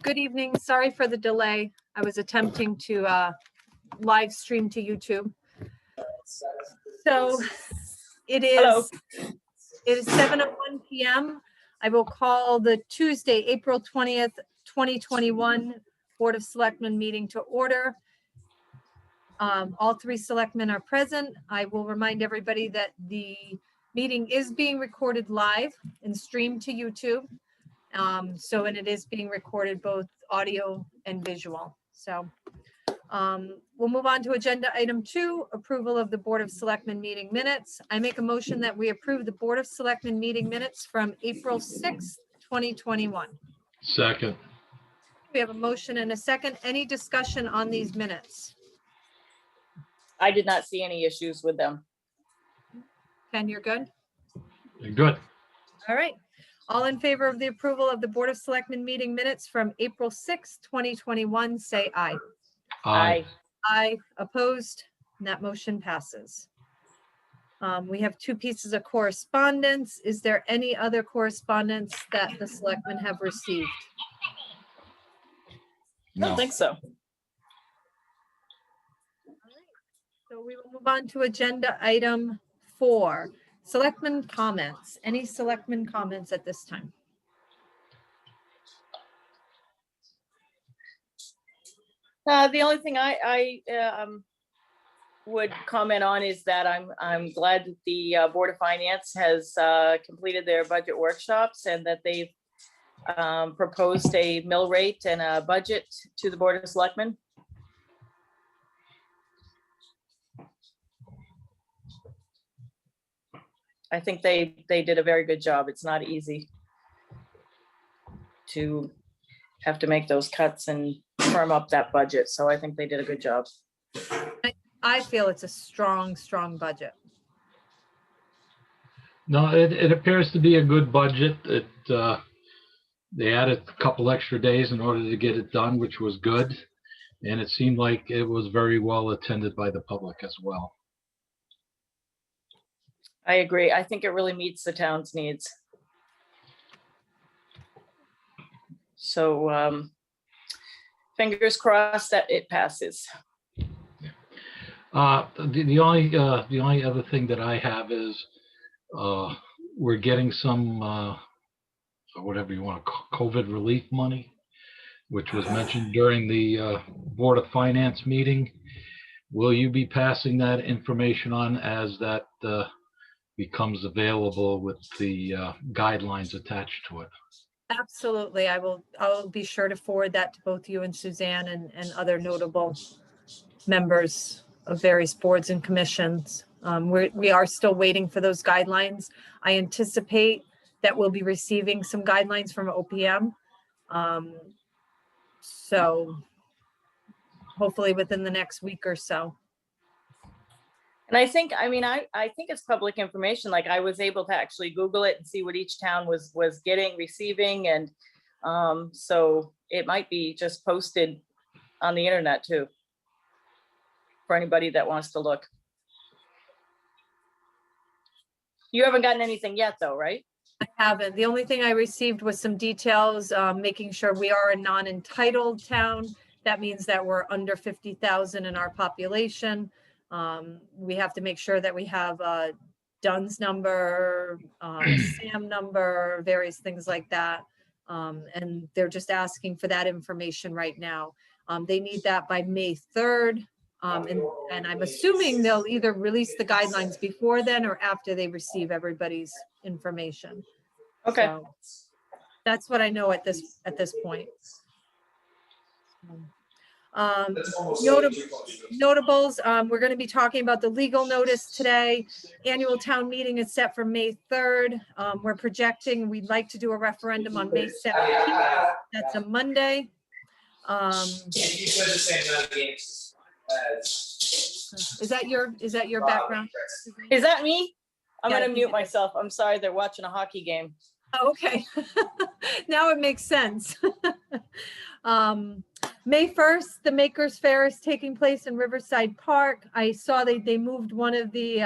Good evening. Sorry for the delay. I was attempting to live stream to YouTube. So it is 7:01 p.m. I will call the Tuesday, April 20th, 2021 Board of Selectmen meeting to order. All three selectmen are present. I will remind everybody that the meeting is being recorded live and streamed to YouTube. And it is being recorded both audio and visual. So we'll move on to agenda item 2, approval of the Board of Selectmen meeting minutes. I make a motion that we approve the Board of Selectmen meeting minutes from April 6th, 2021. Second. We have a motion and a second. Any discussion on these minutes? I did not see any issues with them. Ken, you're good? You're good. All right. All in favor of the approval of the Board of Selectmen meeting minutes from April 6th, 2021, say aye. Aye. Aye. Opposed? And that motion passes. We have 2 pieces of correspondence. Is there any other correspondence that the selectmen have received? I don't think so. So we will move on to agenda item 4, selectmen comments. Any selectmen comments at this time? The only thing I would comment on is that I'm glad that the Board of Finance has completed their budget workshops and that they've proposed a mill rate and a budget to the Board of Selectmen. I think they did a very good job. It's not easy to have to make those cuts and firm up that budget. So I think they did a good job. I feel it's a strong budget. No, it appears to be a good budget. They added a couple extra days in order to get it done, which was good. And it seemed like it was very well attended by the public as well. I agree. I think it really meets the town's needs. So fingers crossed that it passes. The only other thing that I have is we're getting some whatever you want to call COVID relief money, which was mentioned during the Board of Finance meeting. Will you be passing that information on as that becomes available with the guidelines attached to it? Absolutely. I'll be sure to forward that to both you and Suzanne and other notable members of various boards and commissions. We are still waiting for those guidelines. I anticipate that we'll be receiving some guidelines from OPM. So hopefully within the next week or so. And I think it's public information. Like I was able to actually Google it and see what each town was receiving. And so it might be just posted on the internet too, for anybody that wants to look. You haven't gotten anything yet though, right? I haven't. The only thing I received was some details, making sure we are a non-entitled town. That means that we're under 50,000 in our population. We have to make sure that we have a DUNS number, SAM number, various things like that. And they're just asking for that information right now. They need that by May 3rd. And I'm assuming they'll either release the guidelines before then or after they receive everybody's information. Okay. So that's what I know at this point. Notables, we're going to be talking about the legal notice today. Annual town meeting is set for May 3rd. We're projecting we'd like to do a referendum on May 17th. That's a Monday. Is that your background? Is that me? I'm Yeah, going to mute myself. I'm sorry. They're watching a hockey game. Oh, okay. Now it makes sense. May 1st, the Makers Fair is taking place in Riverside Park. I saw they moved one of the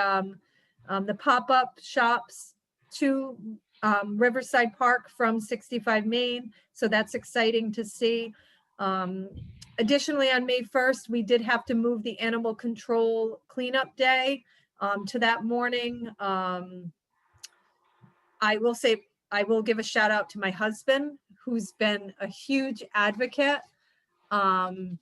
pop-up shops to Riverside Park from 65 Main. So that's exciting to see. Additionally, on May 1st, we did have to move the animal control cleanup day to that morning. I will say, I will give a shout out to my husband, who's been a huge advocate of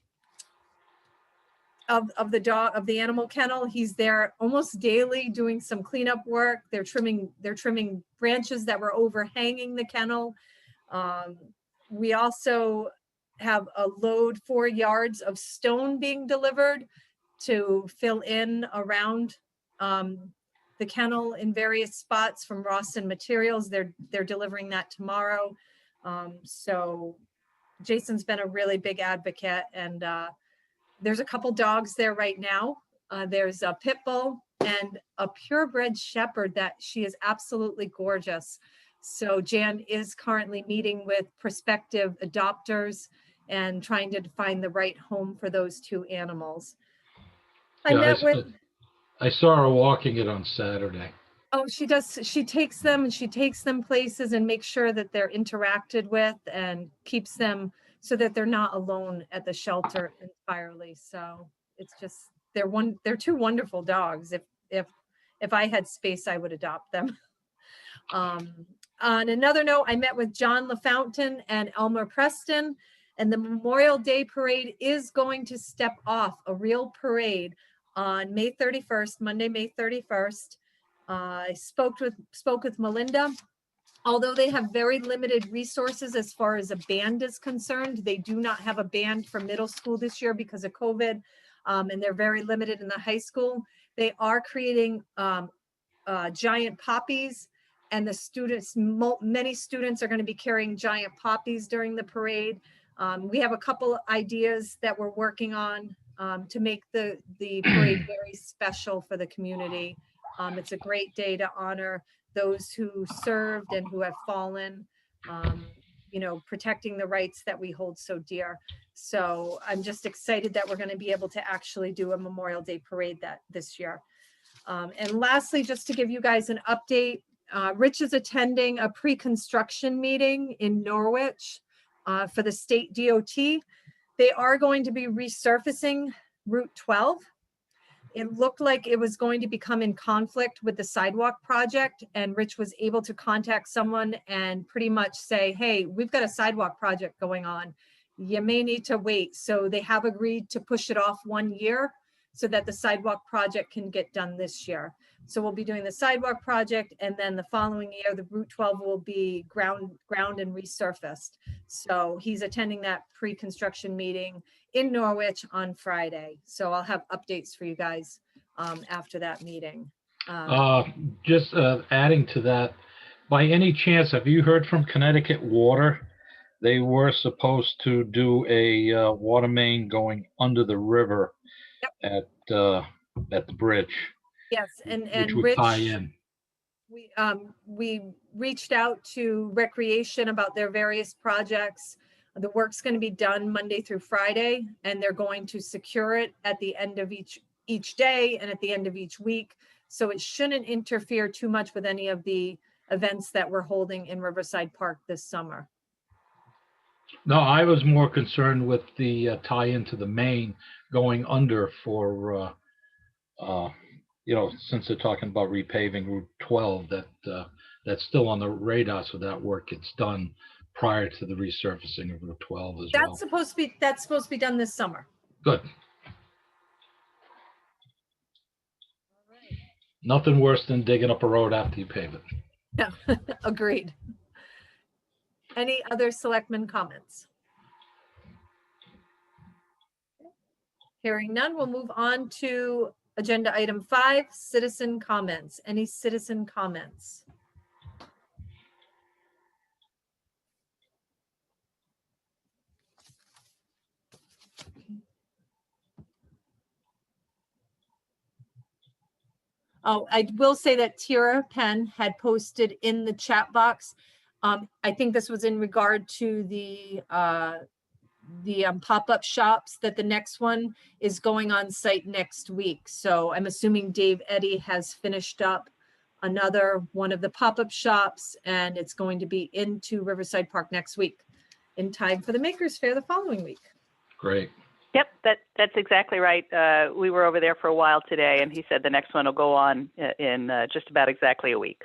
the animal kennel. He's there almost daily doing some cleanup work. They're trimming branches that were overhanging the kennel. We also have a load 4 yards of stone being delivered to fill in around the kennel in various spots from Rawson Materials. They're delivering that tomorrow. So Jason's been a really big advocate, and there's a couple dogs there right now. There's a pit bull and a purebred shepherd that she is absolutely gorgeous. So Jan is currently meeting with prospective adopters and trying to find the right home for those 2 animals. I saw her walking it on Saturday. Oh, she does. She takes them places and makes sure that they're interacted with and keeps them so that they're not alone at the shelter entirely. So it's just, they're 2 wonderful dogs. If I had space, I would adopt them. On another note, I met with John LaFountain and Elmer Preston, and the Memorial Day Parade is going to step off, a real parade, on May 31st, Monday, May 31st. I spoke with Melinda. Although they have very limited resources as far as a band is concerned, they do not have a band for middle school this year because of COVID, and they're very limited in the high school. They are creating giant poppies, and the students, many students are going to be carrying giant poppies during the parade. We have a couple ideas that we're working on to make the parade very special for the community. It's a great day to honor those who served and who have fallen, protecting the rights that we hold so dear. So I'm just excited that we're going to be able to actually do a Memorial Day parade this year. And lastly, just to give you guys an update, Rich is attending a pre-construction meeting in Norwich for the state DOT. They are going to be resurfacing Route 12. It looked like it was going to become in conflict with the sidewalk project, and Rich was able to contact someone and pretty much say, hey, we've got a sidewalk project going on. You may need to wait. So they have agreed to push it off 1 year so that the sidewalk project can get done this year. So we'll be doing the sidewalk project, and then the following year, the Route 12 will be ground and resurfaced. So he's attending that pre-construction meeting in Norwich on Friday. So I'll have updates for you guys after that meeting. Just adding to that, by any chance, have you heard from Connecticut Water? They were supposed to do a water main going under the river. Yep. At the bridge. Yes, and which would Rich, tie in. We reached out to Recreation about their various projects. The work's going to be done Monday through Friday, and they're going to secure it at the end of each day and at the end of each week. So it shouldn't interfere too much with any of the events that we're holding in Riverside Park this summer. No, I was more concerned with the tie into the main going under for, since they're talking about repaving Route 12, that's still on the radar, so that work gets done prior to the resurfacing of Route 12 as well. That's supposed to be done this summer. Good. All right. Nothing worse than digging up a road after you pave it. Yeah, agreed. Any other selectmen comments? Hearing none, we'll move on to agenda item 5, citizen comments. Any citizen comments? Oh, I will say that Tira Penn had posted in the chat box. I think this was in regard to the pop-up shops, that the next one is going on site next week. So I'm assuming Dave Eddy has finished up another one of the pop-up shops, and it's going to be into Riverside Park next week in time for the Makers Fair the following week. Great. Yep, that's exactly right. We were over there for a while today, and he said the next one will go on in just about exactly a week.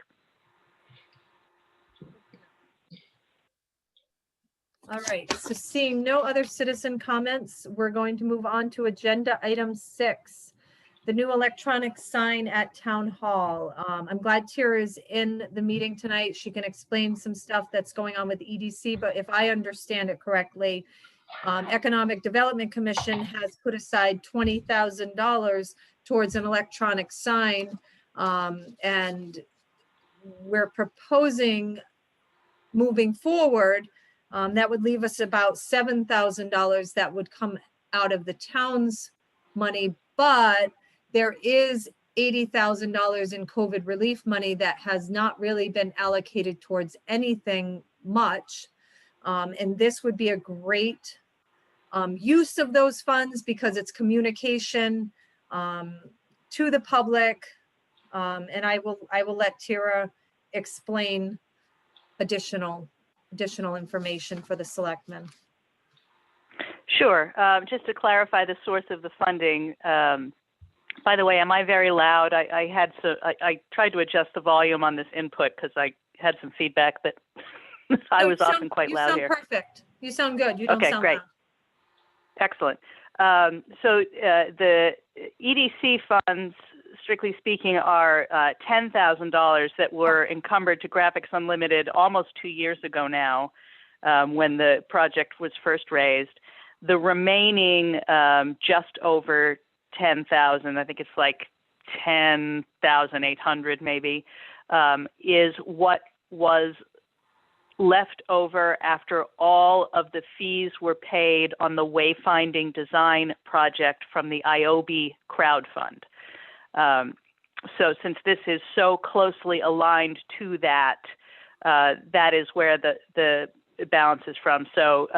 All right, so seeing no other citizen comments, we're going to move on to agenda item 6, the new electronic sign at Town Hall. I'm glad Tara is in the meeting tonight. She can explain some stuff that's going on with EDC, but if I understand it correctly, Economic Development Commission has put aside $20,000 towards an electronic sign, and we're proposing moving forward. That would leave us about $7,000 that would come out of the town's money, but there is $80,000 in COVID relief money that has not really been allocated towards anything much. And this would be a great use of those funds because it's communication to the public. And I will let Tara explain additional information for the selectmen. Sure. Just to clarify the source of the funding. By the way, am I very loud? I tried to adjust the volume on this input because I had some feedback that I was often quite loud here. You sound perfect. You sound good. You don't sound great. loud. Excellent. So the EDC funds, strictly speaking, are $10,000 that were encumbered to Graphics Unlimited almost 2 years ago now, when the project was first raised. The remaining just over 10,000, I think it's like 10,800 maybe, is what was left over after all of the fees were paid on the wayfinding design project from the IOB crowd fund. So since this is so closely aligned to that, that is where the balance is from. So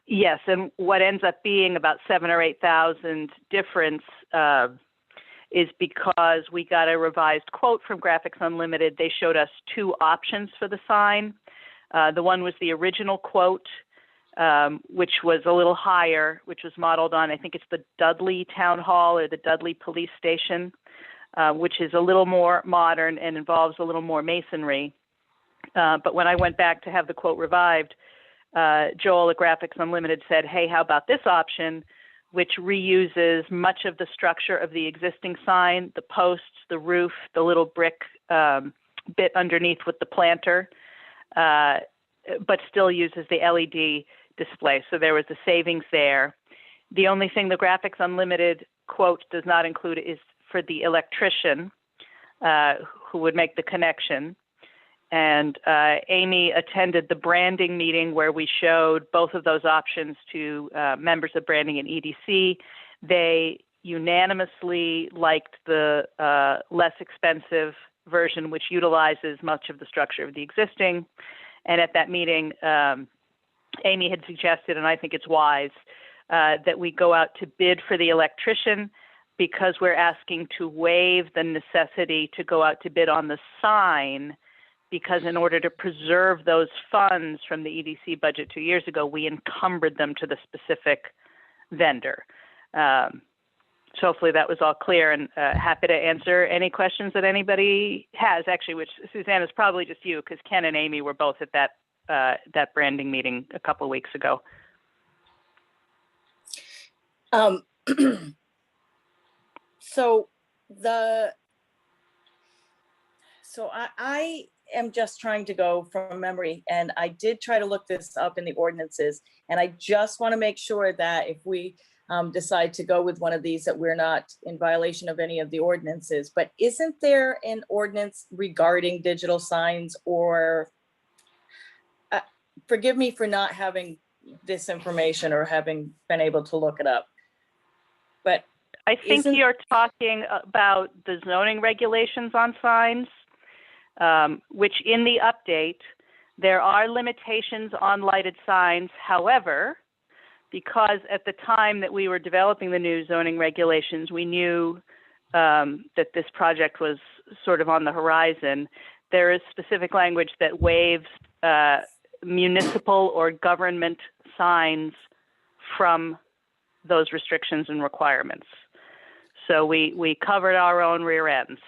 yes, and what ends up being about 7,000 or 8,000 difference is because we got a revised quote from Graphics Unlimited. They showed us 2 options for the sign. The one was the original quote, which was a little higher, which was modeled on, I think it's the Dudley Town Hall or the Dudley Police Station, which is a little more modern and involves a little more masonry. But when I went back to have the quote revived, Joel at Graphics Unlimited said, hey, how about this option, which reuses much of the structure of the existing sign, the posts, the roof, the little brick bit underneath with the planter, but still uses the LED display. So there was a savings there. The only thing the Graphics Unlimited quote does not include is for the electrician who would make the connection. And Amy attended the branding meeting where we showed both of those options to members of branding and EDC. They unanimously liked the less expensive version, which utilizes much of the structure of the existing. And at that meeting, Amy had suggested, and I think it's wise, that we go out to bid for the electrician because we're asking to waive the necessity to go out to bid on the sign, because in order to preserve those funds from the EDC budget 2 years ago, we encumbered them to the specific vendor. So hopefully that was all clear, and happy to answer any questions that anybody has, actually, which, Suzanne, is probably just you, because Ken and Amy were both at that branding meeting a couple of weeks ago. So I am just trying to go from memory, and I did try to look this up in the ordinances, and I just want to make sure that if we decide to go with one of these, that we're not in violation of any of the ordinances. But isn't there an ordinance regarding digital signs, or forgive me for not having this information or having been able to look it up, but I think you're talking about the zoning regulations on signs, which in the update, there are limitations on lighted signs. However, because at the time that we were developing the new zoning regulations, we knew that this project was sort of on the horizon, there is specific language that waives municipal or government signs from those restrictions and requirements. So we covered our own rear ends.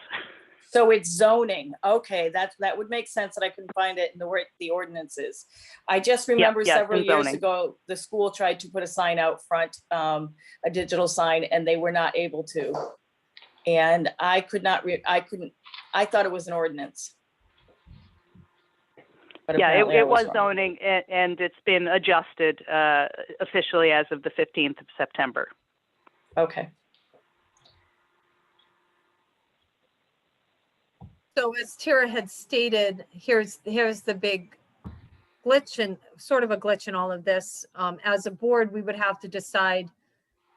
So it's zoning. Okay, that would make sense that I couldn't find it in the ordinances. I just remember yeah, several in years zoning. ago, the school tried to put a sign out front, a digital sign, and they were not able to. And I thought it was an ordinance. But Yeah, apparently I it was wrong. zoning, and it's been adjusted officially as of the 15th of September. Okay. So as Tara had stated, here's the big glitch, and sort of a glitch in all of this. As a board, we would have to decide.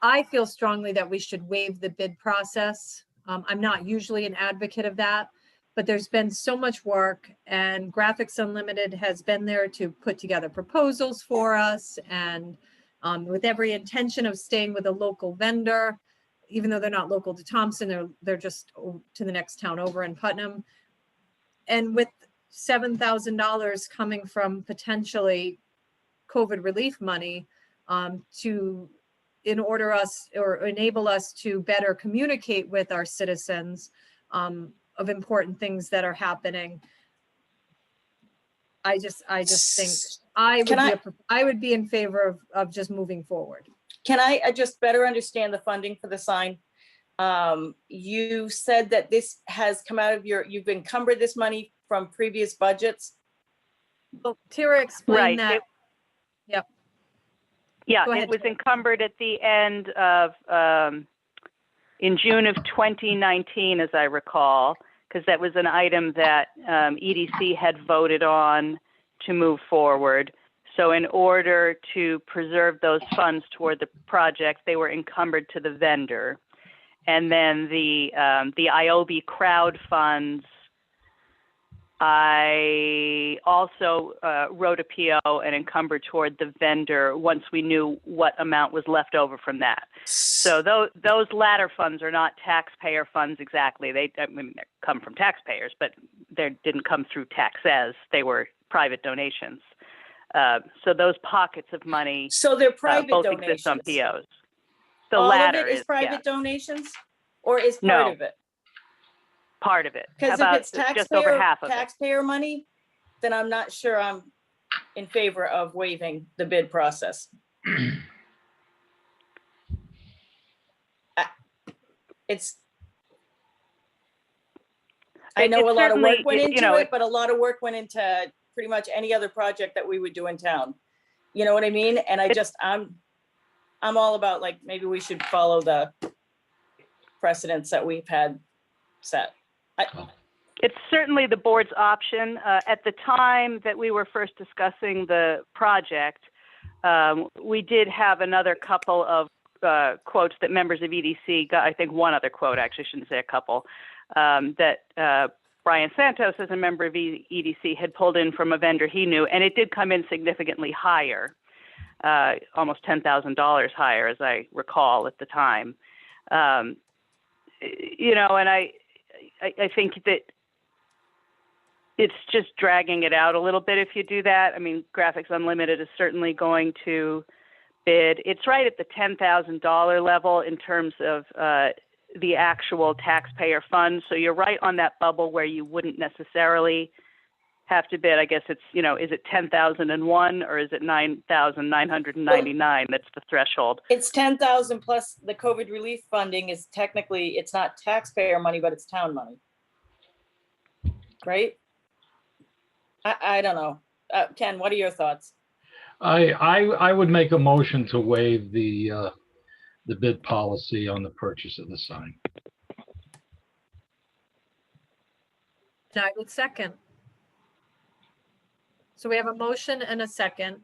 I feel strongly that we should waive the bid process. I'm not usually an advocate of that, but there's been so much work, and Graphics Unlimited has been there to put together proposals for us, and with every intention of staying with a local vendor, even though they're not local to Thompson, they're just to the next town over in Putnam. And with $7,000 coming from potentially COVID relief money to enable us to better communicate with our citizens of important things that are happening. I just think I would be in favor of just moving forward. Can I just better understand the funding for the sign? You said that this has come out of you've encumbered this money from previous budgets. Well, Tara explained that. Yep. Yeah, Go ahead, it was Tara. encumbered at the end of, in June of 2019, as I recall, because that was an item that EDC had voted on to move forward. So in order to preserve those funds toward the project, they were encumbered to the vendor. And then the IOB crowd funds, I also wrote a PO and encumbered toward the vendor once we knew what amount was left over from that. So those latter funds are not taxpayer funds exactly. They come from taxpayers, but they didn't come through taxes. They were private donations. So those pockets of money, So they're private both donations. exist on POs. The All latter of it is private yeah, donations, or is part No. of it? part of it. Because if About it's just over half of it. taxpayer money, then I'm not sure I'm in favor of waiving the bid process. I know a lot of work went into it, but a lot of work went into pretty much any other project that we would do in town. You know what I mean? And I'm all about, like, maybe we should follow the precedents that we've had set. It's certainly the board's option. At the time that we were first discussing the project, we did have another couple of quotes that members of EDC got. I think one other quote, actually, I shouldn't say a couple, that Brian Santos, as a member of EDC, had pulled in from a vendor he knew, and it did come in significantly higher, almost $10,000 higher, as I recall at the time. You know, and I think that it's just dragging it out a little bit if you do that. I mean, Graphics Unlimited is certainly going to bid. It's right at the $10,000 level in terms of the actual taxpayer funds. So you're right on that bubble where you wouldn't necessarily have to bid. I guess it's, you know, is it 10,001 or is it 9,999? That's the threshold. It's 10,000 plus the COVID relief funding is technically, it's not taxpayer money, but it's town money. Right? I don't know. Ken, what are your thoughts? I would make a motion to waive the bid policy on the purchase of the sign. And I would second. So we have a motion and a second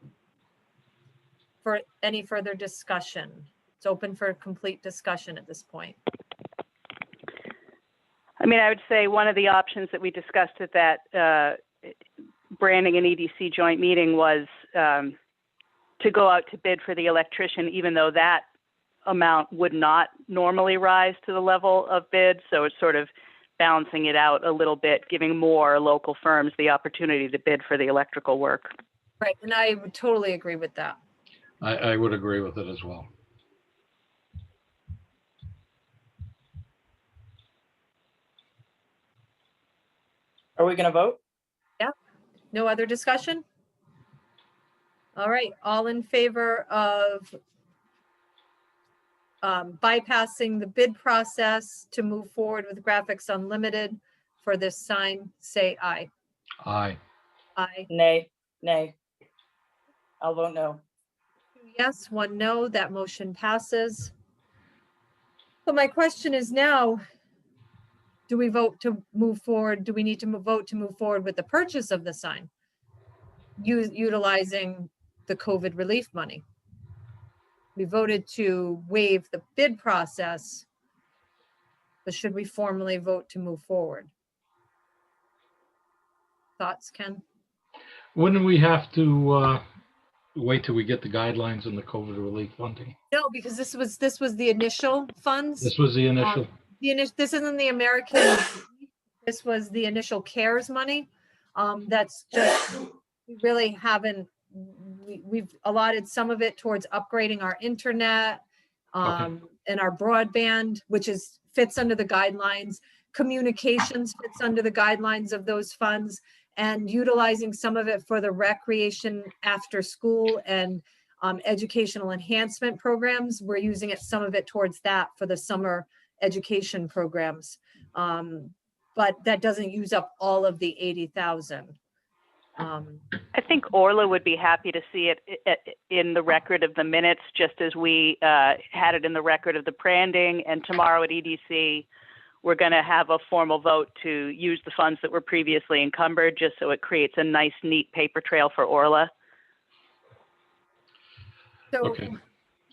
for any further discussion. It's open for complete discussion at this point. I mean, I would say one of the options that we discussed at that branding and EDC joint meeting was to go out to bid for the electrician, even though that amount would not normally rise to the level of bid. So it's sort of balancing it out a little bit, giving more local firms the opportunity to bid for the electrical work. Right, and I would totally agree with that. I would agree with it as well. Are we gonna vote? No other discussion? All right, all in favor of bypassing the bid process to move forward with Graphics Unlimited for this sign, say aye. Aye. Aye. Nay, nay. I'll vote no. 2 yes, 1 no, that motion passes. So my question is now, do we vote to move forward? Do we need to vote to move forward with the purchase of the sign? Utilizing the COVID relief money. We voted to waive the bid process, but should we formally vote to move forward? Thoughts, Ken? Wouldn't we have to wait till we get the guidelines on the COVID relief funding? No, because this was the initial funds. This was the initial. This isn't the American, this was the initial CARES money. That's just, we really haven't, we've allotted some of it towards upgrading our internet and our broadband, which fits under the guidelines. Communications fits under the guidelines of those funds, and utilizing some of it for the recreation after school and educational enhancement programs. We're using some of it towards that for the summer education programs. But that doesn't use up all of the 80,000. I think Orla would be happy to see it in the record of the minutes, just as we had it in the record of the branding. And tomorrow at EDC, we're going to have a formal vote to use the funds that were previously encumbered, just so it creates a nice, neat paper trail for Orla. So Okay.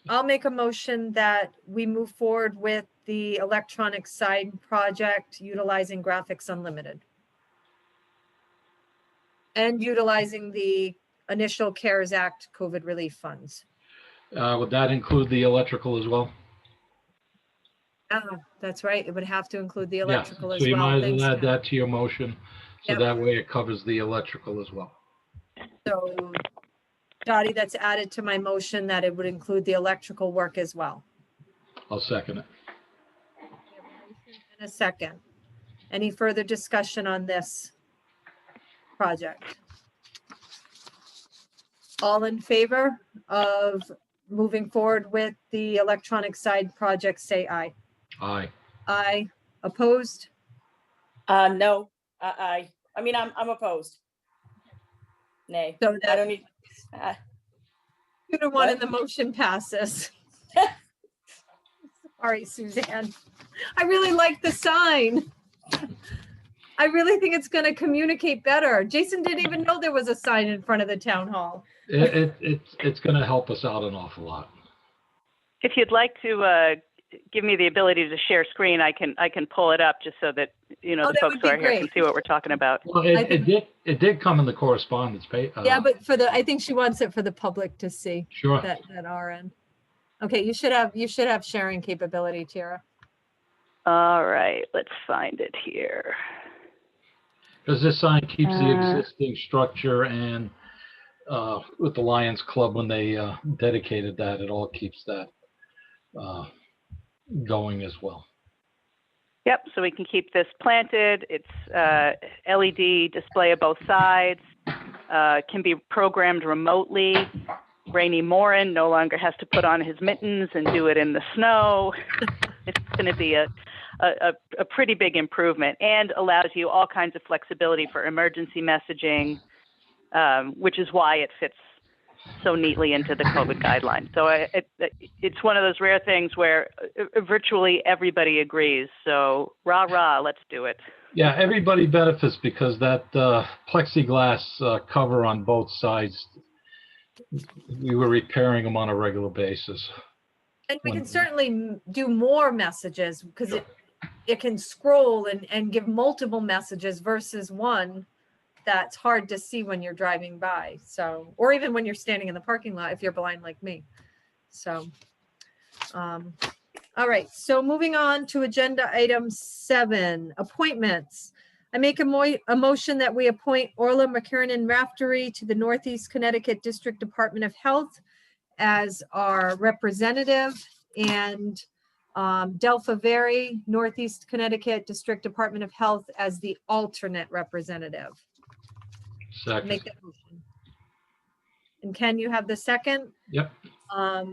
I'll make a motion that we move forward with the electronic sign project utilizing Graphics Unlimited. And utilizing the initial CARES Act COVID relief funds. Would that include the electrical as well? That's right. It would have to include the Yeah. electrical as So you well. might as Thanks, well add Ken. that to your motion. So Yep. that way it covers the electrical as well. So, Dottie, that's added to my motion that it would include the electrical work as well. I'll second it. We have a motion and a second. Any further discussion on this project? All in favor of moving forward with the electronic side project, say aye. Aye. Aye. Opposed? No, I mean, I'm opposed. Nay, So I that don't need, 2-1 What? and the motion passes. Sorry, Suzanne. I really like the sign. I really think it's going to communicate better. Jason didn't even know there was a sign in front of the town hall. It's going to help us out an awful lot. If you'd like to give me the ability to share screen, I can pull it up just so that the that folks would who be are here can great. see what we're talking about. Well, I it did come in the correspondence page. Yeah, but I think she wants it for the public to see. Sure. That our end. Okay, you should have sharing capability, Tara. All right, let's find it here. Because this sign keeps the existing structure, and with the Lions Club, when they dedicated that, it all keeps that going as well. Yep, so we can keep this planted. It's LED display of both sides, can be programmed remotely. Rainy Morin no longer has to put on his mittens and do it in the snow. It's going to be a pretty big improvement, and allows you all kinds of flexibility for emergency messaging, which is why it fits so neatly into the COVID guidelines. So it's one of those rare things where virtually everybody agrees. So rah, rah, let's do it. Yeah, everybody benefits because that plexiglass cover on both sides, we were repairing them on a regular basis. And we can certainly do more messages because it can scroll and give multiple messages versus one that's hard to see when you're driving by. So, or even when you're standing in the parking lot, if you're blind like me. So, all All right, so moving on to agenda item 7, appointments. I make a motion that we appoint Orla McKiernan Raftery to the Northeast Connecticut District Department of Health as our representative, and Delpha Very, Northeast Connecticut District Department of Health as the alternate representative. Second. Make that motion. And Ken, you have the second? Yep.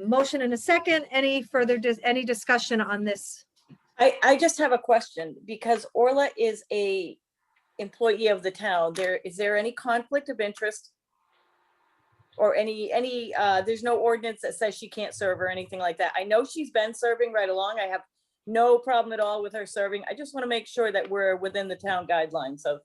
Motion and a second. Any further, any discussion on this? I just have a question, because Orla is a employee of the town. Is there any conflict of interest? Or there's no ordinance that says she can't serve or anything like that? I know she's been serving right along. I have no problem at all with her serving. I just want to make sure that we're within the town guidelines of.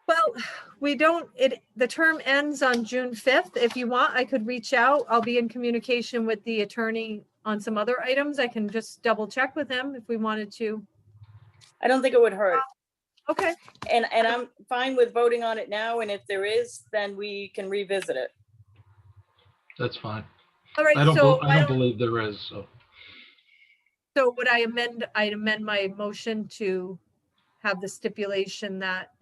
Well, we don't, the term ends on June 5th. If you want, I could reach out. I'll be in communication with the attorney on some other items. I can just double check with him if we wanted to. I don't think it would hurt. Okay. And I'm fine with voting on it now. And if there is, then we can revisit it. That's fine. All right. I don't So believe there is, so. So would I'd amend my motion to have the stipulation that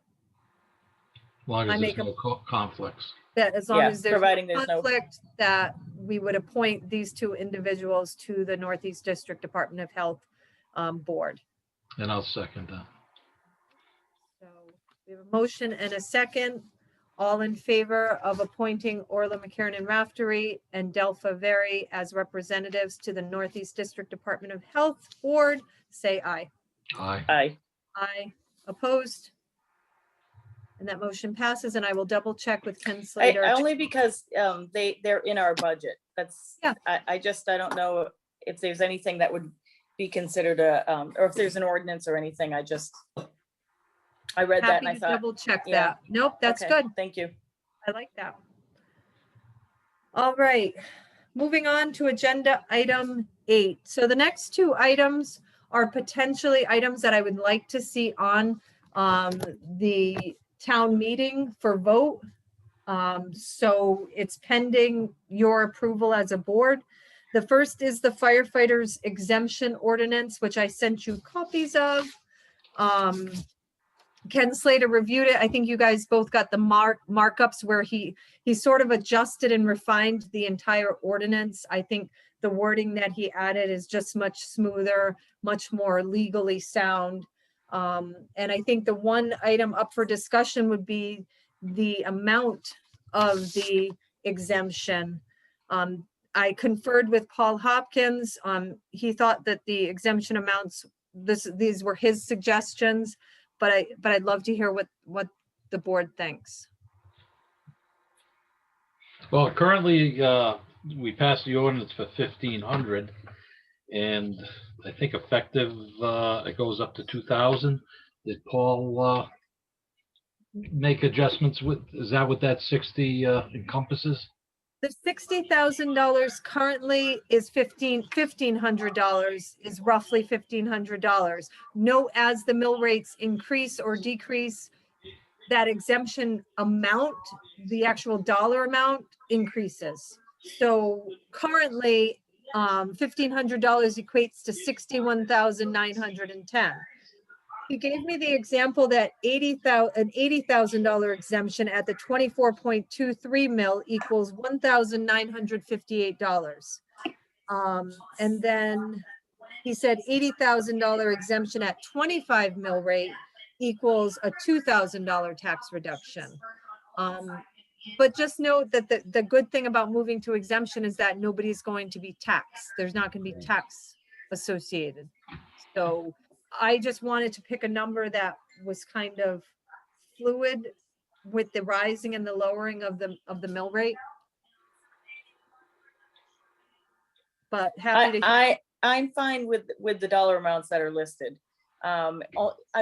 As long I as make there's no conflicts. as long Yeah, as there's no providing there's no. conflict, that we would appoint these two individuals to the Northeast District Department of Health board. And I'll second that. So we have a motion and a second. All in favor of appointing Orla McKiernan Raftery and Delpha Very as representatives to the Northeast District Department of Health board, say aye. Aye. Aye. Aye. Opposed? And that motion passes, and I will double check with Ken Slater. Only because they're in our budget. That's, Yeah. I don't know if there's anything that would be considered or if there's an ordinance or anything. I read that Happy and I to thought, double check yeah. that. Nope, that's okay, good. thank you. I like that. All right, moving on to agenda item 8. So the next two items are potentially items that I would like to see on the town meeting for vote. So it's pending your approval as a board. The first is the firefighters exemption ordinance, which I sent you copies of. Ken Slater reviewed it. I think you guys both got the markups where he sort of adjusted and refined the entire ordinance. I think the wording that he added is just much smoother, much more legally sound. And I think the one item up for discussion would be the amount of the exemption. I conferred with Paul Hopkins. He thought that the exemption amounts, these were his suggestions, but I'd love to hear what the board thinks. Well, currently, we passed the ordinance for 1,500, and I think effective, it goes up to 2,000. Did Paul make adjustments with, is that what that 60 encompasses? The $60,000 currently is $1,500 is roughly $1,500. Note as the mill rates increase or decrease, that exemption amount, the actual dollar amount increases. So currently, $1,500 equates to $61,910. He gave me the example that an $80,000 exemption at the 24.23 mil equals $1,958. And then he said $80,000 exemption at 25 mil rate equals a $2,000 tax reduction. But just note that the good thing about moving to exemption is that nobody's going to be taxed. There's not going to be tax associated. So I just wanted to pick a number that was kind of fluid with the rising and the lowering of the mill rate. But happy to. I'm fine with the dollar amounts that are listed. I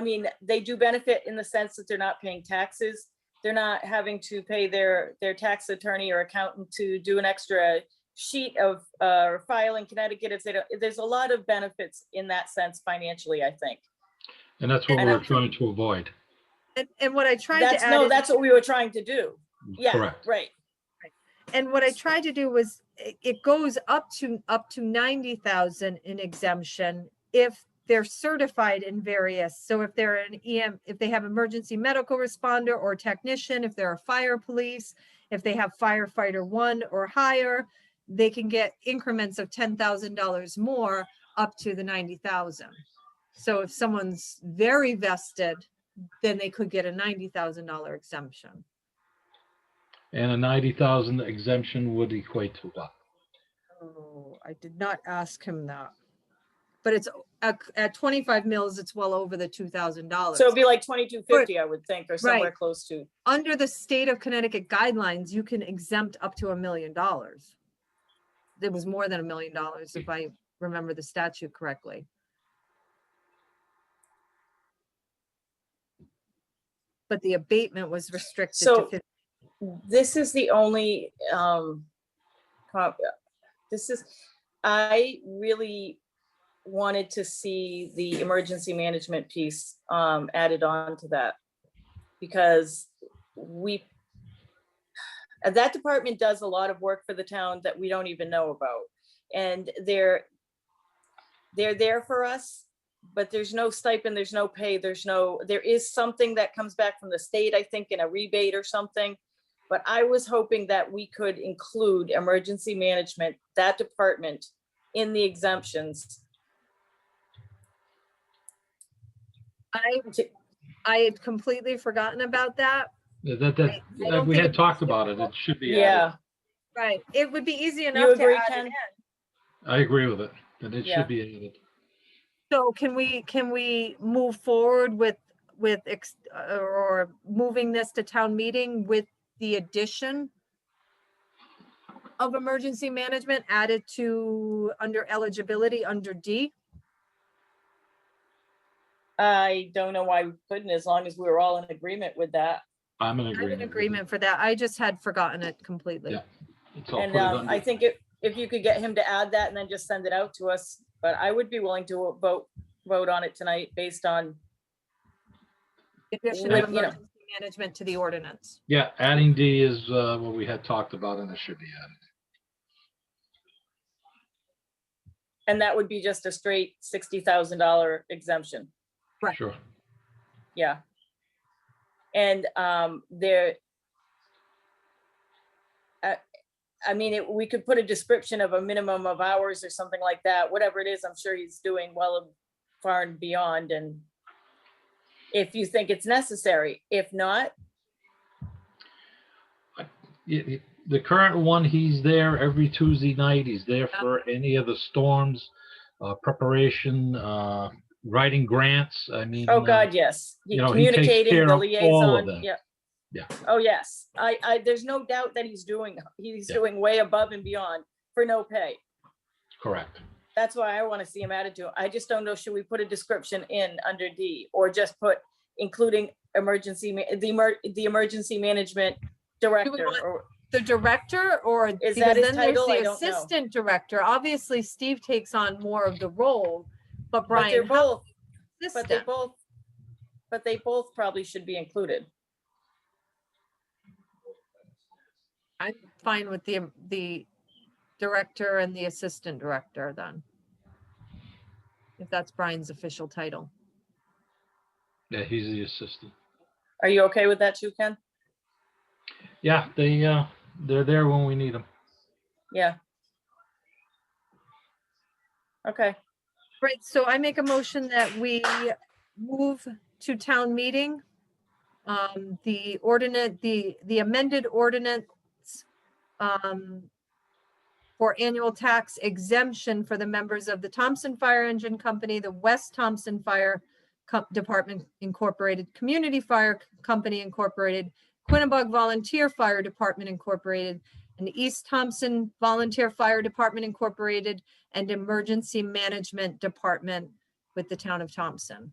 mean, they do benefit in the sense that they're not paying taxes. They're not having to pay their tax attorney or accountant to do an extra sheet of file in Connecticut if they don't. There's a lot of benefits in that sense financially, I think. And that's what we're trying to avoid. And what I tried to add. That's what we were trying to do. Yeah, Correct. right. And what I tried to do was it goes up to 90,000 in exemption if they're certified in various. So if they're an if they have emergency medical responder or technician, if they're a fire police, if they have firefighter 1 or higher, they can get increments of $10,000 more up to the 90,000. So if someone's very vested, then they could get a $90,000 exemption. And a 90,000 exemption would equate to what? Oh, I did not ask him that. But it's at 25 mils, it's well over the $2,000. So it'd be like 2250, I would think, or somewhere Right. close to. Under the state of Connecticut guidelines, you can exempt up to $1 million. There was more than $1 million, if I remember the statute correctly. But the abatement was restricted So- to 50. This is the only, I really wanted to see the emergency management piece added on to that. Because that department does a lot of work for the town that we don't even know about. And they're there for us, but there's no stipend, there's no pay, there is something that comes back from the state, I think, in a rebate or something. But I was hoping that we could include emergency management, that department, in the exemptions. I had completely forgotten about that. I I don't we think had it's talked about it. It should be Yeah, added. Right. It would be easy enough to agree, add it Ken? in. I agree with it, that it Yeah. should be added. So can we move forward with or moving this to town meeting with the addition of emergency management added to under eligibility under D? I don't know why we couldn't, as long as we were all in agreement with that. I'm in I'm agreement. in with you. agreement for that. I just had forgotten it completely. Yeah. So I'll And put it under- I think if you could get him to add that and then just send it out to us, but I would be willing to vote on it tonight based on, Addition With, of you know- emergency management to the ordinance. Yeah, adding D is what we had talked about, and it should be added. and that would be just a straight $60,000 exemption. Right. Sure. Yeah. And I mean, we could put a description of a minimum of hours or something like that, whatever it is, I'm sure he's doing well and far and beyond, and if you think it's necessary, if not, The current one, he's there every Tuesday night. He's there for any of the storms, preparation, writing grants. I mean. oh God, yes. you know, he takes Communicating, care the of all of liaison, that. yeah. Yeah. Oh, yes, there's no doubt that he's doing way above and beyond for no pay. Correct. That's why I want to see him added to it. I just don't know, should we put a description in under D, or just put including the emergency management director, want- or The director, or Is because that his then there's title? I the don't know. assistant director. Obviously, Steve takes on more of the role, but but they're Brian, how both, assistant? but they both probably should be included. I'm fine with the director and the assistant director then. If that's Brian's official title. Yeah, he's the assistant. Are you okay with that too, Ken? Yeah, they're there when we need them. Yeah. Okay, Right, so I make a motion that we move to town meeting. The ordinance, the amended ordinance for annual tax exemption for the members of the Thompson Fire Engine Company, the West Thompson Fire Department Incorporated, Community Fire Company Incorporated, Quinnebog Volunteer Fire Department Incorporated, and East Thompson Volunteer Fire Department Incorporated, and Emergency Management Department with the town of Thompson.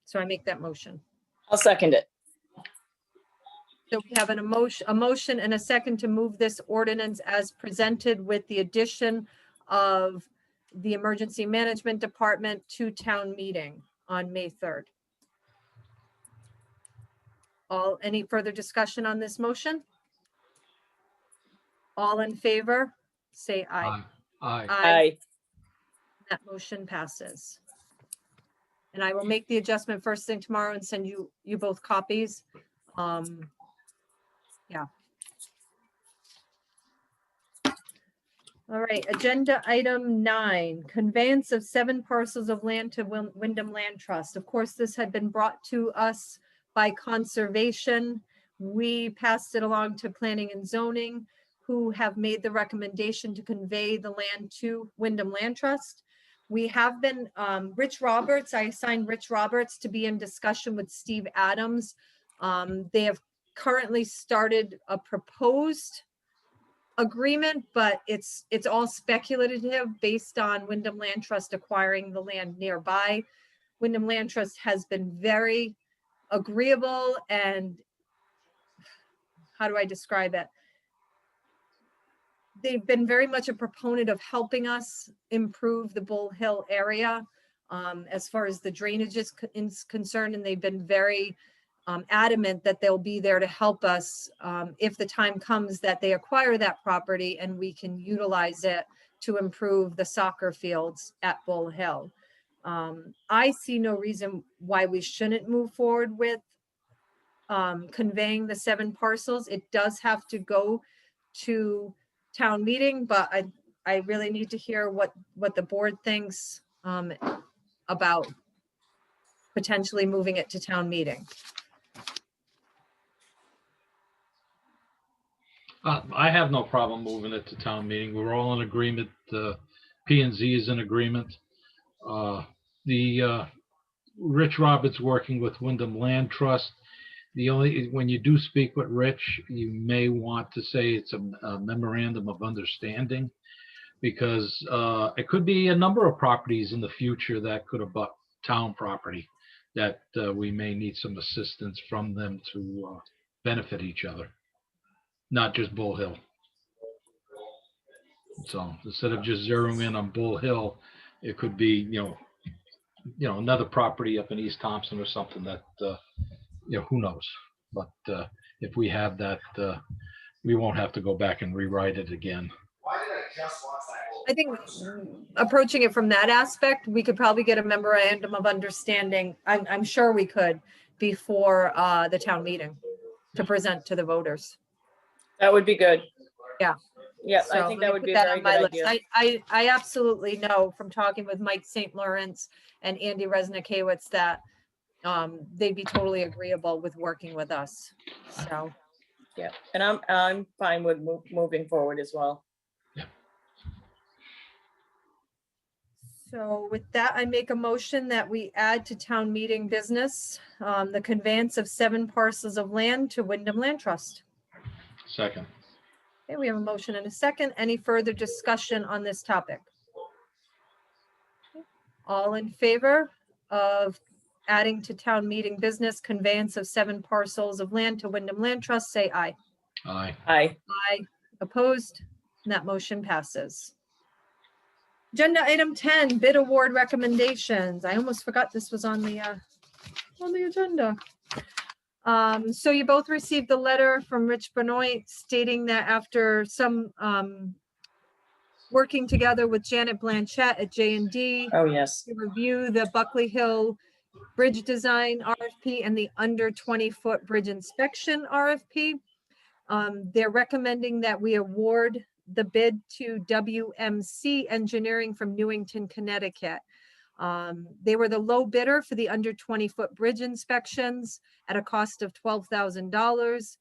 So I make that motion. I'll second it. So we have a motion and a second to move this ordinance as presented with the addition of the Emergency Management Department to town meeting on May 3rd. Any further discussion on this motion? All in favor, say aye. Aye. Aye. Aye. That motion passes. And I will make the adjustment first thing tomorrow and send you both copies. Yeah. All right, agenda item 9, conveyance of 7 parcels of land to Wyndham Land Trust. Of course, this had been brought to us by conservation. We passed it along to planning and zoning, who have made the recommendation to convey the land to Wyndham Land Trust. We have been, Rich Roberts, I assigned Rich Roberts to be in discussion with Steve Adams. They have currently started a proposed agreement, but it's all speculative based on Wyndham Land Trust acquiring the land nearby. Wyndham Land Trust has been very agreeable and, how do I describe it? They've been very much a proponent of helping us improve the Bull Hill area as far as the drainage is concerned, and they've been very adamant that they'll be there to help us if the time comes that they acquire that property and we can utilize it to improve the soccer fields at Bull Hill. I see no reason why we shouldn't move forward with conveying the 7 parcels. It does have to go to town meeting, but I really need to hear what the board thinks about potentially moving it to town meeting. I have no problem moving it to town meeting. We're all in agreement. P and Z is in agreement. Rich Roberts working with Wyndham Land Trust. When you do speak with Rich, you may want to say it's a memorandum of understanding, because it could be a number of properties in the future that could abut town property that we may need some assistance from them to benefit each other. Not just Bull Hill. So instead of just zeroing in on Bull Hill, it could be, another property up in East Thompson or something that, who knows? But if we have that, we won't have to go back and rewrite it again. I think approaching it from that aspect, we could probably get a memorandum of understanding. I'm sure we could before the town meeting to present to the voters. That would be good. Yeah. Yeah, So I think let that me would put be a that very on my good list. idea. I absolutely know from talking with Mike St. Lawrence and Andy Resnickowitz that they'd be totally agreeable with working with us. So. Yeah, and I'm fine with moving forward as well. So with that, I make a motion that we add to town meeting business, the conveyance of 7 parcels of land to Wyndham Land Trust. Second. Okay, we have a motion and a second. Any further discussion on this topic? All in favor of adding to town meeting business conveyance of 7 parcels of land to Wyndham Land Trust, say aye. Aye. Aye. Aye. Opposed? And that motion passes. Agenda item 10, bid award recommendations. I almost forgot this was on the agenda. So you both received the letter from Rich Benoit stating that after some working together with Janet Blanchett at J&D Oh, yes. to review the Buckley Hill Bridge Design RFP and the under 20-foot bridge inspection RFP. They're recommending that we award the bid to WMC Engineering from Newington, Connecticut. They were the low bidder for the under 20-foot bridge inspections at a cost of $12,000.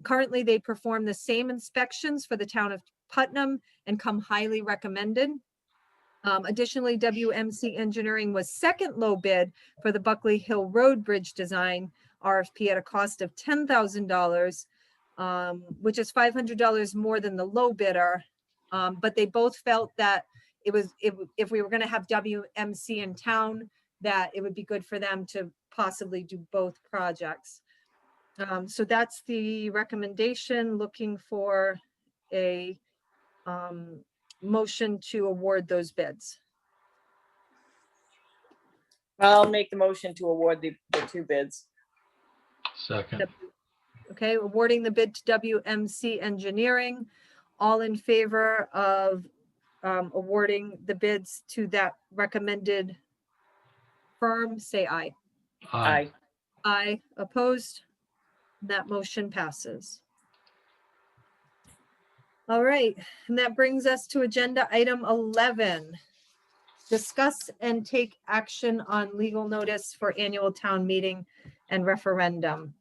Currently, they perform the same inspections for the town of Putnam and come highly recommended. Additionally, WMC Engineering was second low bid for the Buckley Hill Road Bridge Design RFP at a cost of $10,000. Which is $500 more than the low bidder. But they both felt that if we were going to have WMC in town, that it would be good for them to possibly do both projects. So that's the recommendation, looking for a motion to award those bids. I'll make the motion to award the 2 bids. Second. Okay, awarding the bid to WMC Engineering. All in favor of awarding the bids to that recommended firm, say aye. Aye. Aye, opposed? That motion passes. All right, and that brings us to agenda item 11. Discuss and take action on legal notice for annual town meeting and referendum.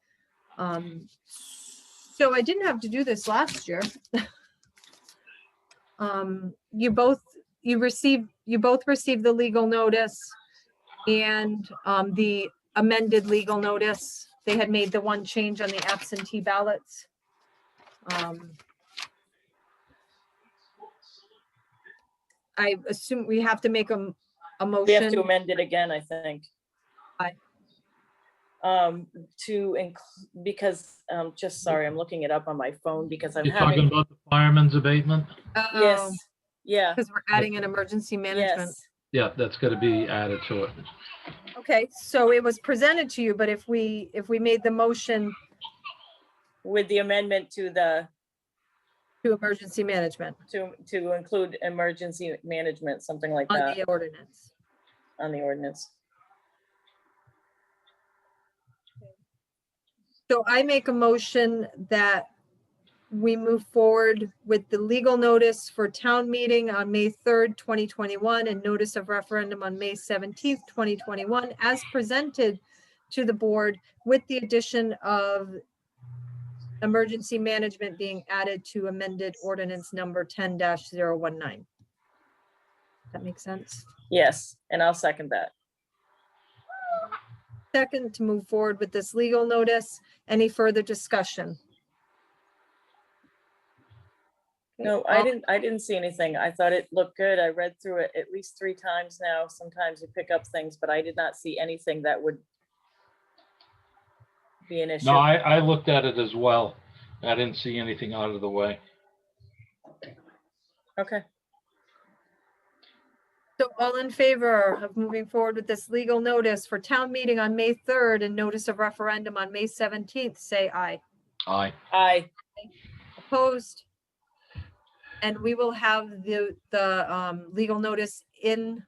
So I didn't have to do this last year. You both received the legal notice and the amended legal notice. They had made the one change on the absentee ballots. I assume we have to make a We have motion. to amend it again, I think. Aye. Because, just sorry, I'm looking it up on my phone because I'm You're talking having, about the fireman's abatement? yes, yeah, Because we're adding an emergency management. yes. Yeah, that's gonna be added to it. Okay, so it was presented to you, but if we made the motion With the amendment to to emergency management to include emergency management, something like on that, the ordinance. on the ordinance. So I make a motion that we move forward with the legal notice for town meeting on May 3rd, 2021, and notice of referendum on May 17th, 2021, as presented to the board with the addition of emergency management being added to amended ordinance number 10-019. That makes sense? Yes, and I'll second that. Second, to move forward with this legal notice. Any further discussion? No, I didn't see anything. I thought it looked good. I read through it at least 3 times now. Sometimes you pick up things, but I did not see anything that would be an issue. No, I looked at it as well. I didn't see anything out of the way. Okay, So all in favor of moving forward with this legal notice for town meeting on May 3rd and notice of referendum on May 17th, say aye. Aye. aye, Opposed? And we will have the legal notice in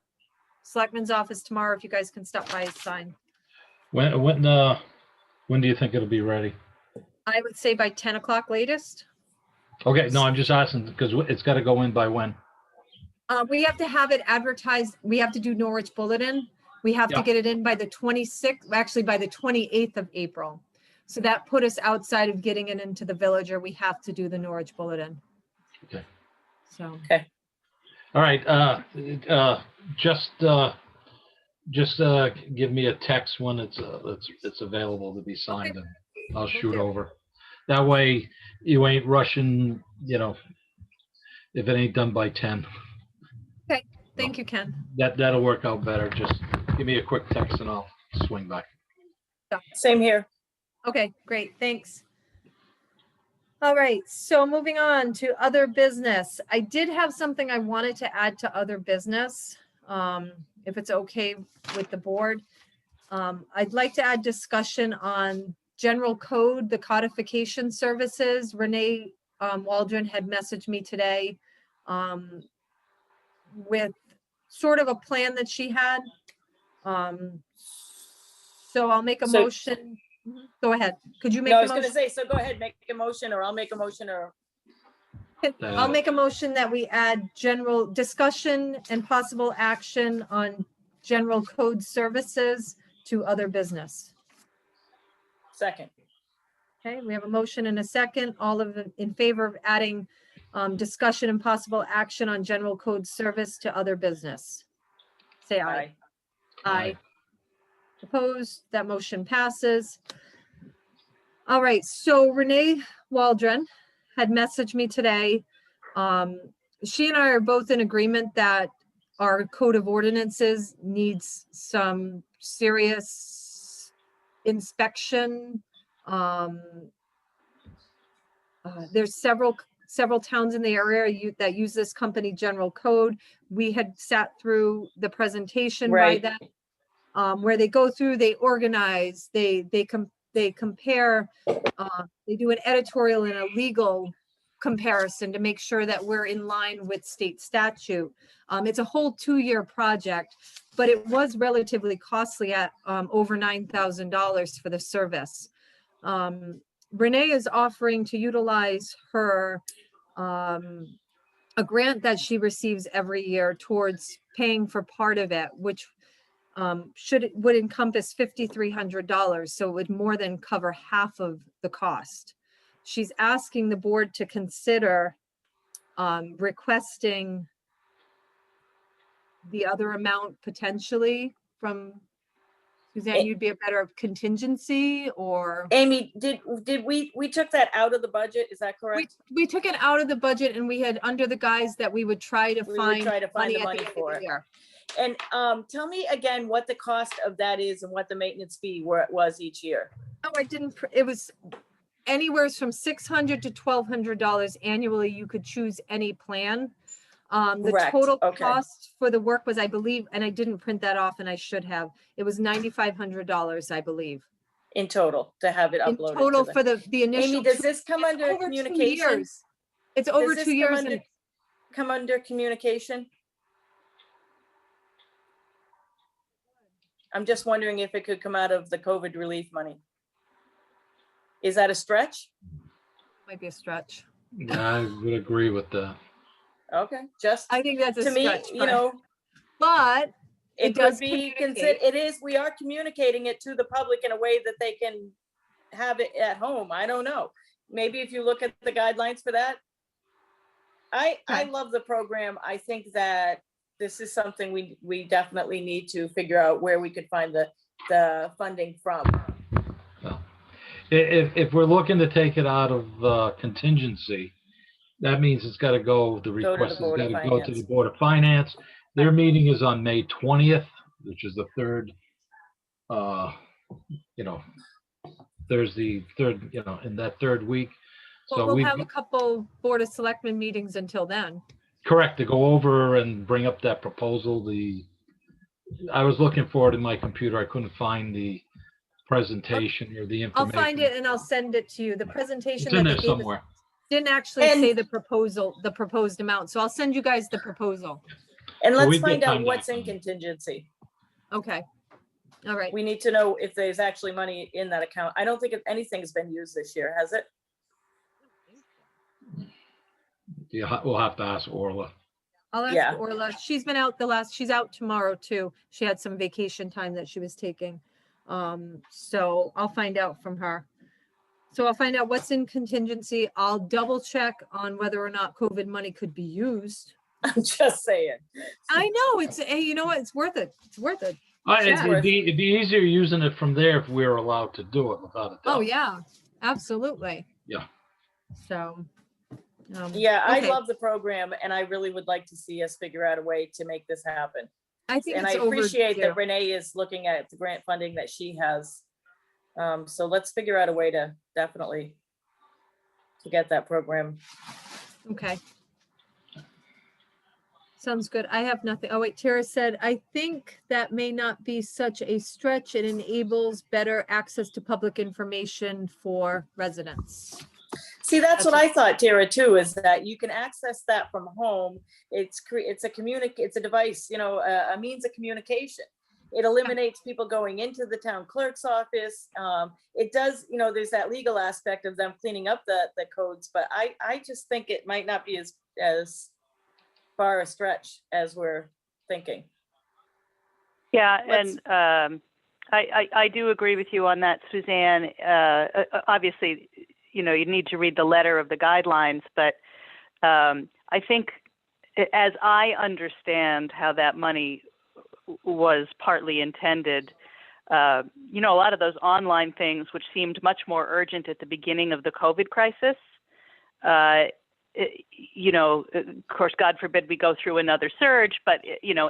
Selectman's office tomorrow. If you guys can stop by and sign. When do you think it'll be ready? I would say by 10 o'clock latest. Okay, no, I'm just asking because it's got to go in by when? We have to have it advertised. We have to do Norwich Bulletin. We have to Yeah. get it in by the 26th, actually by the 28th of April. So that put us outside of getting it into the Villager. We have to do the Norwich Bulletin. Okay. So, All right, just give me a text when it's available to be signed, and I'll shoot do. over. That way you ain't rushing, if it ain't done by 10. thank you, Ken. That'll work out better. Just give me a quick text and I'll swing back. same here. Okay, great, thanks. All right, so moving on to other business. I did have something I wanted to add to other business, if it's okay with the board. I'd like to add discussion on general code, the codification services. Renee Waldron had messaged me today with sort of a plan that she had. So I'll make a So- motion. Go ahead. Could you make No, I the was gonna motion? say, so go ahead, make a motion, or I'll make a motion, or, I'll make a motion that we add general discussion and possible action on general code services to other business. second, Okay, we have a motion and a second. All of them in favor of adding discussion and possible action on general code service to other business. Say aye. aye. Aye. Opposed? That motion passes. All right, so Renee Waldron had messaged me today. She and I are both in agreement that our code of ordinances needs some serious inspection. There's several towns in the area that use this company general code. We had sat through the presentation by Right. them, where they go through, they organize, they they compare, they do an editorial and a legal comparison to make sure that we're in line with state statute. It's a whole 2-year project, but it was relatively costly at over $9,000 for the service. Renee is offering to utilize her a grant that she receives every year towards paying for part of it, which would encompass $5,300. So it would more than cover half of the cost. She's asking the board to consider requesting the other amount potentially from Suzanne. You'd be a better contingency, or Amy, did we took that out of the budget? Is that correct? we took it out of the budget, and we had under the guise that we would try to find the money at the end for of the it. year. And tell me again what the cost of that is and what the maintenance fee was each year. No, I didn't. It was anywhere from $600 to $1,200 annually. You could choose any plan. The Correct. total Okay. cost for the work was, I believe, and I didn't print that off, and I should have. It was $9,500, I believe. In total, to have it In uploaded. total for the initial. Amy, does this come under over 2 communication? years. It's over Does 2 this years. And come under communication? I'm just wondering if it could come out of the COVID relief money. Is that a stretch? might be a stretch. Yeah, I would agree with that. Okay, just I think that's a to me, stretch. you know, but it does could be communicate. it is, we are communicating it to the public in a way that they can have it at home. I don't know. Maybe if you look at the guidelines for that. I Okay. love the program. I think that this is something we definitely need to figure out where we could find the funding from. Well, if we're looking to take it out of contingency, that means it's got to go, the request has got Board of to go to the Finance. Board of Finance. Their meeting is on May 20th, which is the third, Thursday, in that third week. Well, So we'll we, have a couple Board of Selectmen meetings until then. correct, to go over and bring up that proposal. I was looking for it in my computer. I couldn't find the presentation or the I'll information. find it and I'll send it to you. The presentation It's in that there they gave us somewhere. didn't actually And- say the proposed amount. So I'll send you guys the proposal. And So let's we've got find out time to what's act in on it. contingency. Okay. All right. We need to know if there's actually money in that account. I don't think anything's been used this year, has it? Yeah, we'll have to ask Orla. I'll ask Yeah. Orla. She's been out she's out tomorrow too. She had some vacation time that she was taking. So I'll find out from her. So I'll find out what's in contingency. I'll double check on whether or not COVID money could be used. I'm just saying. I know hey, you know what? It's worth it. It's worth it. It'd be easier using it from there if we were allowed to do it without a doubt. Oh yeah, absolutely. Yeah. So. Yeah, I okay. love the program and I really would like to see us figure out a way to make this happen. I think And I it's appreciate overdue. that Renee is looking at the grant funding that she has. So let's figure out a way to definitely to get that program. Okay. Sounds good. I have nothing. Oh wait, Tara said, I think that may not be such a stretch. It enables better access to public information for residents. See, that's what I thought, Tara, too, is that you can access that from home. It's a device, a means of communication. It eliminates people going into the town clerk's office. It does, there's that legal aspect of them cleaning up the codes, but I just think it might not be as far a stretch as we're thinking. Yeah, and I do agree with you on that, Suzanne. Obviously, you need to read the letter of the guidelines, but I think as I understand how that money was partly intended, a lot of those online things, which seemed much more urgent at the beginning of the COVID crisis, of course, God forbid we go through another surge, but,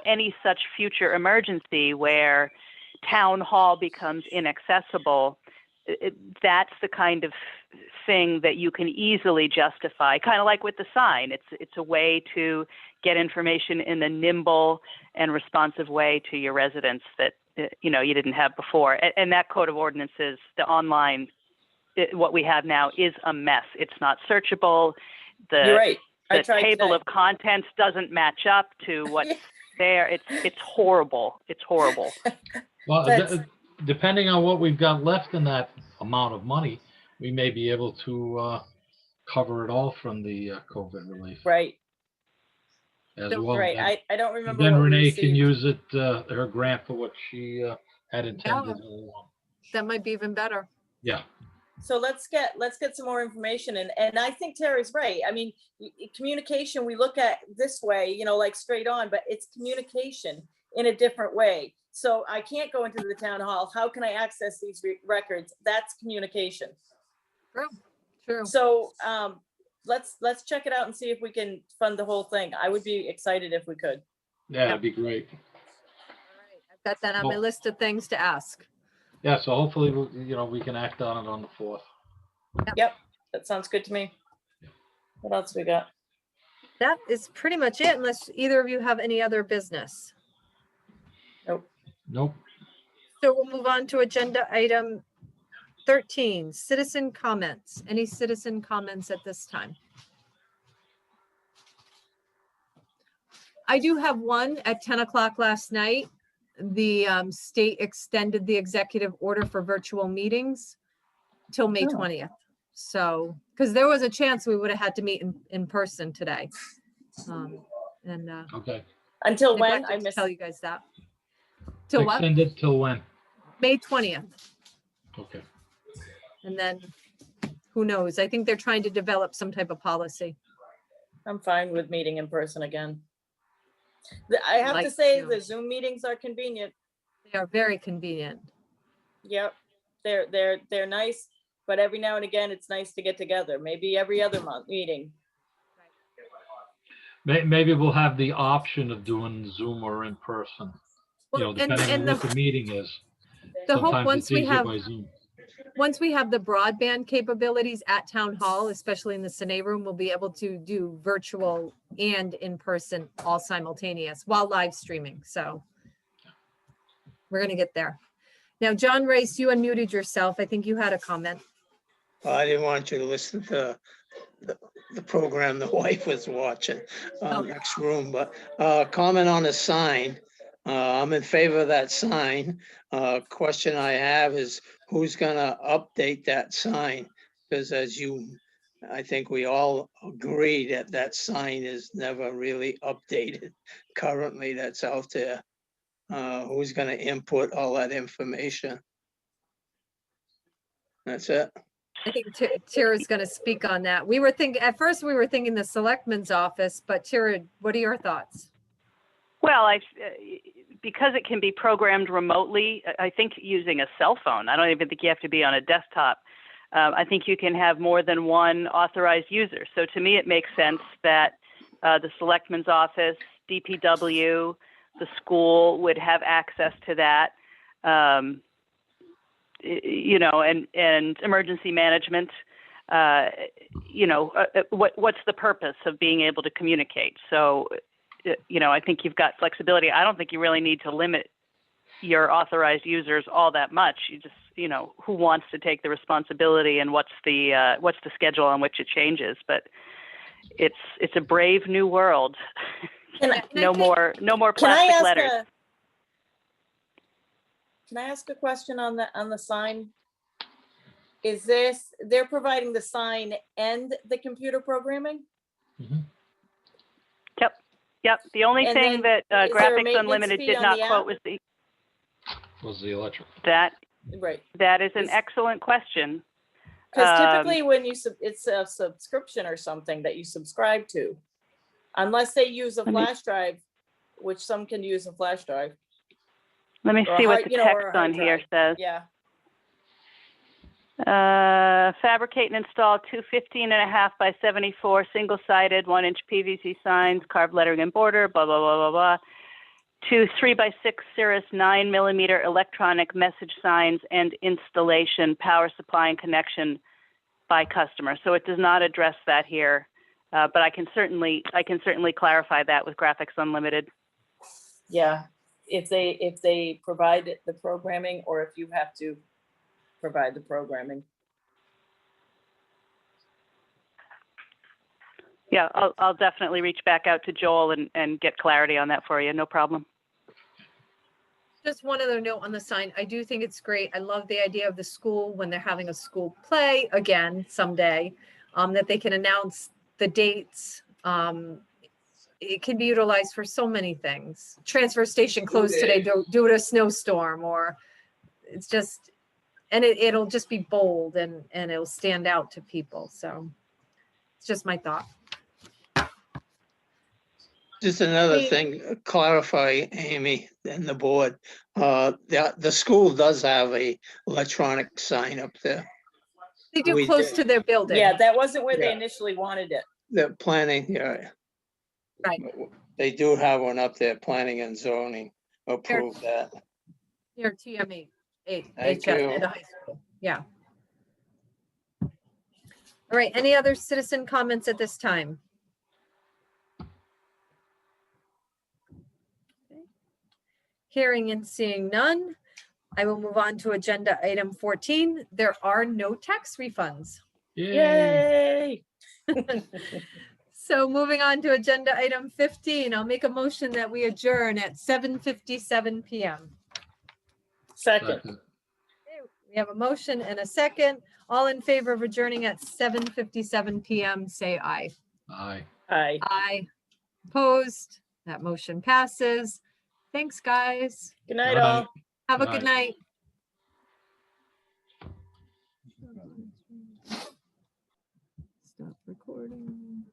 any such future emergency where town hall becomes inaccessible, that's the kind of thing that you can easily justify, kind of like with the sign. It's a way to get information in a nimble and responsive way to your residents that you didn't have before. And that code of ordinances, the online, what we have now is a mess. It's not searchable. You're right. The table of contents doesn't match up to what's there. It's horrible. It's horrible. Well, depending on what we've got left in that amount of money, we may be able to cover it all from the COVID relief. Right. As well. Right. I don't remember. Then what we Renee can received. use it, her grant for what she had intended. That might be even better. Yeah. So let's get some more information. And I think Terry's right. I mean, communication, we look at this way, like straight on, but it's communication in a different way. So I can't go into the town hall. How can I access these records? That's communication. True. So let's check it out and see if we can fund the whole thing. I would be excited if we could. Yeah, that'd be great. All right. I've got that on my list of things to ask. Yeah, so hopefully, we can act on it on the 4th. Yep, that sounds good to me. What else we got? That is pretty much it, unless either of you have any other business. Nope. So we'll move on to agenda item 13, citizen comments. Any citizen comments at this time? I do have one at 10 o'clock last night. The state extended the executive order for virtual meetings till May 20th. So, because there was a chance we would have had to meet in person today. Okay. Until when? I missed. Tell you guys that. Till what? Extended till when? May 20th. Okay. And then who knows? I think they're trying to develop some type of policy. I'm fine with meeting in person again. I have to say the Zoom meetings are convenient. They are very convenient. Yep, they're nice, but every now and again, it's nice to get together. Maybe every other month meeting. Maybe we'll have the option of doing Zoom or in person. Well, depending on what the meeting is. The hope Sometimes once it's we easier have by Zoom. once we have the broadband capabilities at town hall, especially in the Cine room, we'll be able to do virtual and in person all simultaneous while live streaming. So we're going to get there. Now, John Race, you unmuted yourself. I think you had a comment. Well, I didn't want you to listen to the program the wife was watching, next room, but comment on the sign. I'm in favor of that sign. Question I have is who's gonna update that sign? Because I think we all agree that that sign is never really updated currently that's out there. Who's gonna input all that information? That's it. I think Tara's going to speak on that. At first we were thinking the selectman's office, but Tara, what are your thoughts? Well, because it can be programmed remotely, I think using a cell phone, I don't even think you have to be on a desktop. I think you can have more than one authorized user. So to me, it makes sense that the selectman's office, DPW, the school would have access to that. And emergency management, what's the purpose of being able to communicate? So, I think you've got flexibility. I don't think you really need to limit your authorized users all that much. You just, who wants to take the responsibility and what's the schedule on which it changes? But it's a brave new world. No more plastic letters. Can I ask a question on the sign? Is they're providing the sign and the computer programming? Mhm. Yep. The only And thing then that is there a Graphics maintenance Unlimited fee did on not the quote app? Was the electric. that Right. that is an excellent question. Because typically when it's a subscription or something that you subscribe to, unless they use a flash drive, which some can use a flash drive. Let me Or a see what hard- the or a text hard on here drive. says. Yeah. Fabricate and install two 15.5 by 74 single-sided 1-inch PVC signs, carved lettering and border, blah, blah, blah, blah, blah. Two 3x6 Cirrus 9mm electronic message signs and installation, power supply and connection by customer. So it does not address that here, but I can certainly clarify that with Graphics Unlimited. Yeah. if they provide the programming, or if you have to provide the programming. Yeah, I'll definitely reach back out to Joel and get clarity on that for you. No problem. Just one other note on the sign. I do think it's great. I love the idea of the school when they're having a school play again someday, that they can announce the dates. It can be utilized for so many things. Transfer station closed today due to a snowstorm, or it's just, and it'll just be bold and it'll stand out to people. So it's just my thought. Just another Hey. thing, clarify, Amy and the board, the school does have a electronic sign up there. They do We close did. to their building. Yeah, that wasn't where they Yeah. initially wanted it. They're planning, yeah. Right. They do have one up there, planning and zoning approved that. Near TME, Thank HS you. at the high school. Yeah. All right. Any other citizen comments at this time? Okay. Hearing and seeing none, I will move on to agenda item 14. There are no tax refunds. Yay! So moving on to agenda item 15, I'll make a motion that we adjourn at 7:57 PM. Second, Second. We have a motion and a second. All in favor of adjourning at 7:57 PM, say aye. Aye. aye. Aye. Opposed? That motion passes. Thanks, guys. Good night, Good all. night. Have a Good good night. Stop recording.